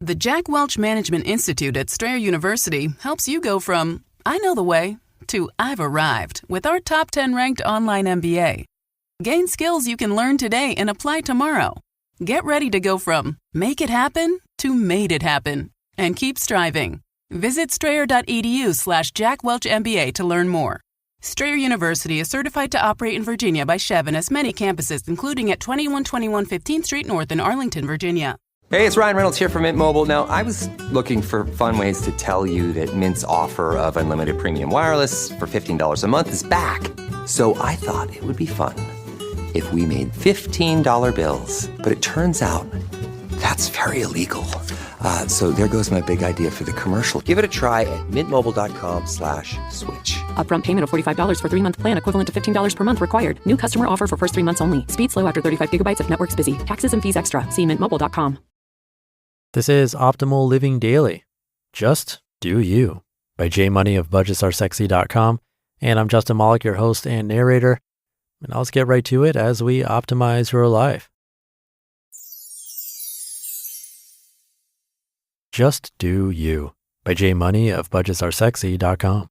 The Jack Welch Management Institute at Strayer University helps you go from, I know the way, to I've arrived with our top 10 ranked online MBA. Gain skills you can learn today and apply tomorrow. Get ready to go from make it happen to made it happen and keep striving. Visit strayer.edu/Jack Welch MBA to learn more. Strayer University is certified to operate in Virginia by Chev and has many campuses, including at 2121 15th Street North in Arlington, Virginia. Hey, it's Ryan Reynolds here from Mint Mobile. Now, I was looking for fun ways to tell you that Mint's offer of unlimited premium wireless for $15 a month is back. So I thought it would be fun if we made $15 bills. But it turns out that's very illegal. So there goes my big idea for the commercial. Give it a try at mintmobile.com/switch. Upfront payment of $45 for 3-month plan, equivalent to $15 per month required. New customer offer for first 3 months only. Speed slow after 35 gigabytes if network's busy. Taxes and fees extra. See mintmobile.com. This is Optimal Living Daily. Just Do You by JMoney of budgetsaresexy.com. And I'm Justin Malik, your host and narrator. And let's get right to it as we optimize your life. Just Do You by JMoney of budgetsaresexy.com.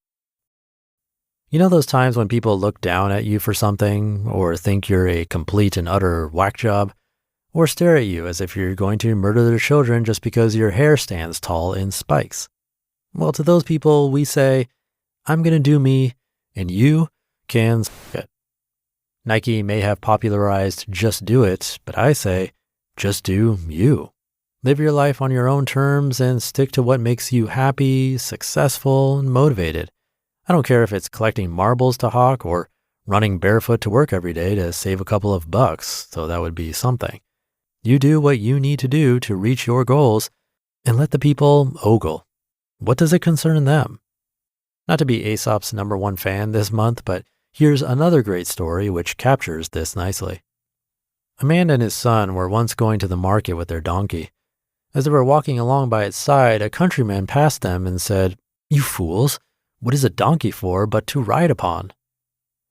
You know those times when people look down at you for something, or think you're a complete and utter whack job, or stare at you as if you're going to murder their children just because your hair stands tall in spikes? Well, to those people, we say, I'm going to do me, and you can it. Nike may have popularized just do it, but I say, just do you. Live your life on your own terms and stick to what makes you happy, successful, and motivated. I don't care if it's collecting marbles to hawk or running barefoot to work every day to save a couple of bucks, so that would be something. You do what you need to do to reach your goals and let the people ogle. What does it concern them? Not to be Aesop's #1 fan this month, but here's another great story which captures this nicely. A man and his son were once going to the market with their donkey. As they were walking along by its side, a countryman passed them and said, "You fools, what is a donkey for but to ride upon?"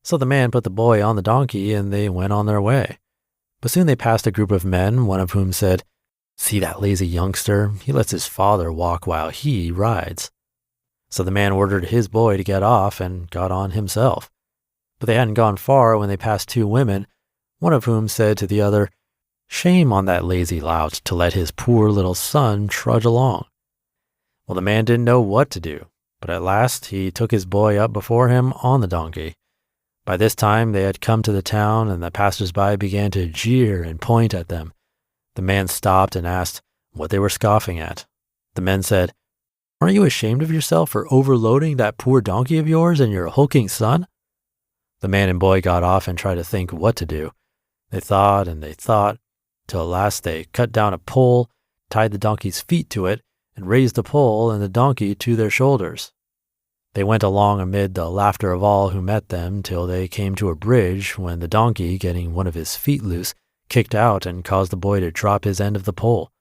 So the man put the boy on the donkey and they went on their way. But soon they passed a group of men, one of whom said, "See that lazy youngster? He lets his father walk while he rides." So the man ordered his boy to get off and got on himself. But they hadn't gone far when they passed 2 women, one of whom said to the other, "Shame on that lazy lout to let his poor little son trudge along." Well, the man didn't know what to do, but at last he took his boy up before him on the donkey. By this time, they had come to the town, and the passers-by began to jeer and point at them. The man stopped and asked what they were scoffing at. The men said, "Aren't you ashamed of yourself for overloading that poor donkey of yours and your hulking son?" The man and boy got off and tried to think what to do. They thought and they thought, till at last they cut down a pole, tied the donkey's feet to it, and raised the pole and the donkey to their shoulders. They went along amid the laughter of all who met them till they came to a bridge, when the donkey, getting one of his feet loose, kicked out and caused the boy to drop his end of the pole.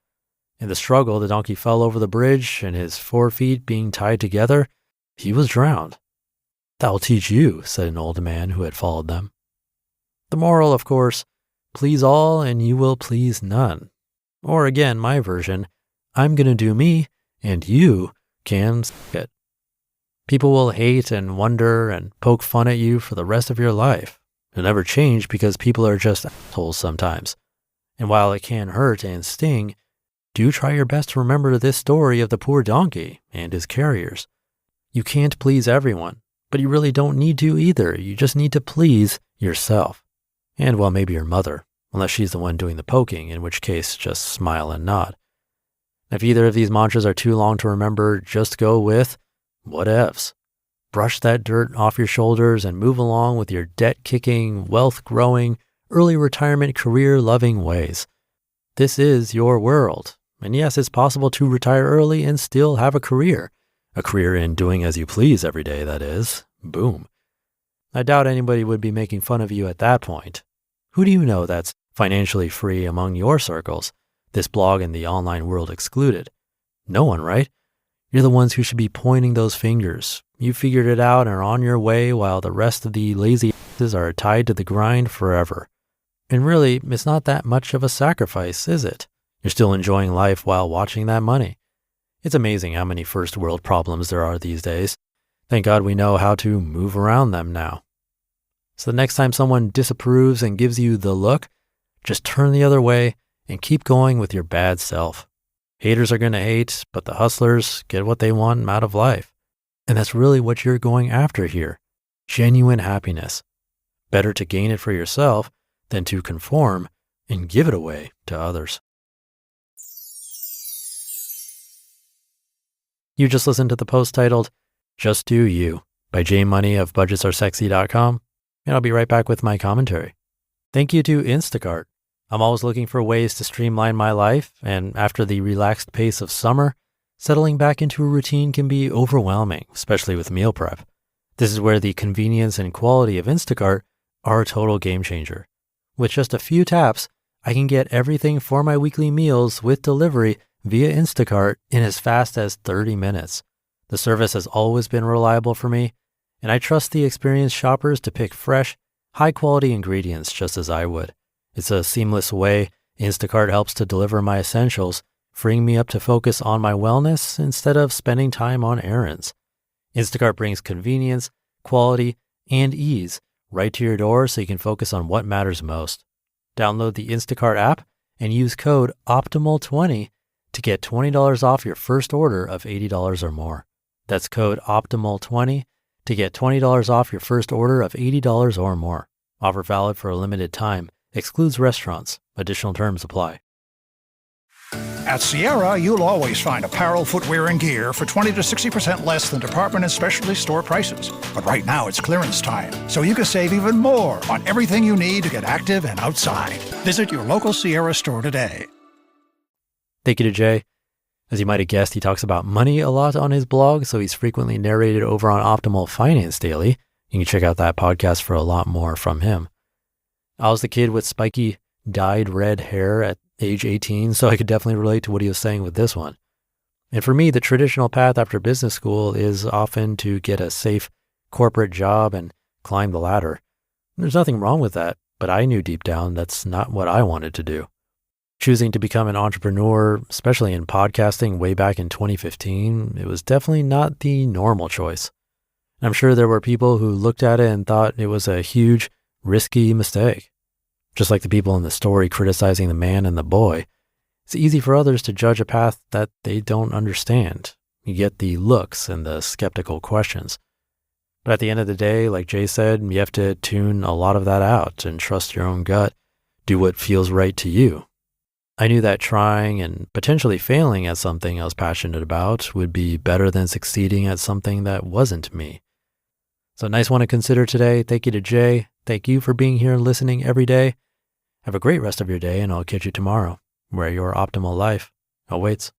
In the struggle, the donkey fell over the bridge, and his 4 feet being tied together, he was drowned. "That will teach you," said an old man who had followed them. The moral, of course, please all and you will please none. Or again, my version, I'm going to do me and you can it. People will hate and wonder and poke fun at you for the rest of your life. It'll never change because people are just assholes sometimes. And while it can hurt and sting, do try your best to remember this story of the poor donkey and his carriers. You can't please everyone, but you really don't need to either. You just need to please yourself. And well, maybe your mother, unless she's the one doing the poking, in which case just smile and nod. If either of these mantras are too long to remember, just go with whatevs. Brush that dirt off your shoulders and move along with your debt-kicking, wealth-growing, early retirement, career-loving ways. This is your world. And yes, it's possible to retire early and still have a career. A career in doing as you please every day, that is. Boom. I doubt anybody would be making fun of you at that point. Who do you know that's financially free among your circles? This blog and the online world excluded. No one, right? You're the ones who should be pointing those fingers. You figured it out and are on your way while the rest of the lazy asses are tied to the grind forever. And really, it's not that much of a sacrifice, is it? You're still enjoying life while watching that money. It's amazing how many first world problems there are these days. Thank God we know how to move around them now. So the next time someone disapproves and gives you the look, just turn the other way and keep going with your bad self. Haters are going to hate, but the hustlers get what they want out of life. And that's really what you're going after here. Genuine happiness. Better to gain it for yourself than to conform and give it away to others. You just listened to the post titled, Just Do You by J Money of budgetsaresexy.com, and I'll be right back with my commentary. Thank you to Instacart. I'm always looking for ways to streamline my life, and after the relaxed pace of summer, settling back into a routine can be overwhelming, especially with meal prep. This is where the convenience and quality of Instacart are a total game changer. With just a few taps, I can get everything for my weekly meals with delivery via Instacart in as fast as 30 minutes. The service has always been reliable for me, and I trust the experienced shoppers to pick fresh, high-quality ingredients just as I would. It's a seamless way Instacart helps to deliver my essentials, freeing me up to focus on my wellness instead of spending time on errands. Instacart brings convenience, quality, and ease right to your door so you can focus on what matters most. Download the Instacart app and use code OPTIMAL20 to get $20 off your first order of $80 or more. That's code OPTIMAL20 to get $20 off your first order of $80 or more. Offer valid for a limited time. Excludes restaurants. Additional terms apply. At Sierra, you'll always find apparel, footwear, and gear for 20 to 60% less than department and specialty store prices. But right now it's clearance time, so you can save even more on everything you need to get active and outside. Visit your local Sierra store today. Thank you to Jay. As you might have guessed, he talks about money a lot on his blog, so he's frequently narrated over on Optimal Finance Daily. You can check out that podcast for a lot more from him. I was the kid with spiky, dyed red hair at age 18, so I could definitely relate to what he was saying with this one. And for me, the traditional path after business school is often to get a safe corporate job and climb the ladder. There's nothing wrong with that, but I knew deep down that's not what I wanted to do. Choosing to become an entrepreneur, especially in podcasting way back in 2015, it was definitely not the normal choice. I'm sure there were people who looked at it and thought it was a huge, risky mistake. Just like the people in the story criticizing the man and the boy, it's easy for others to judge a path that they don't understand. You get the looks and the skeptical questions. But at the end of the day, like Jay said, you have to tune a lot of that out and trust your own gut. Do what feels right to you. I knew that trying and potentially failing at something I was passionate about would be better than succeeding at something that wasn't me. So nice one to consider today. Thank you to Jay. Thank you for being here and listening every day. Have a great rest of your day, and I'll catch you tomorrow, where your optimal life awaits.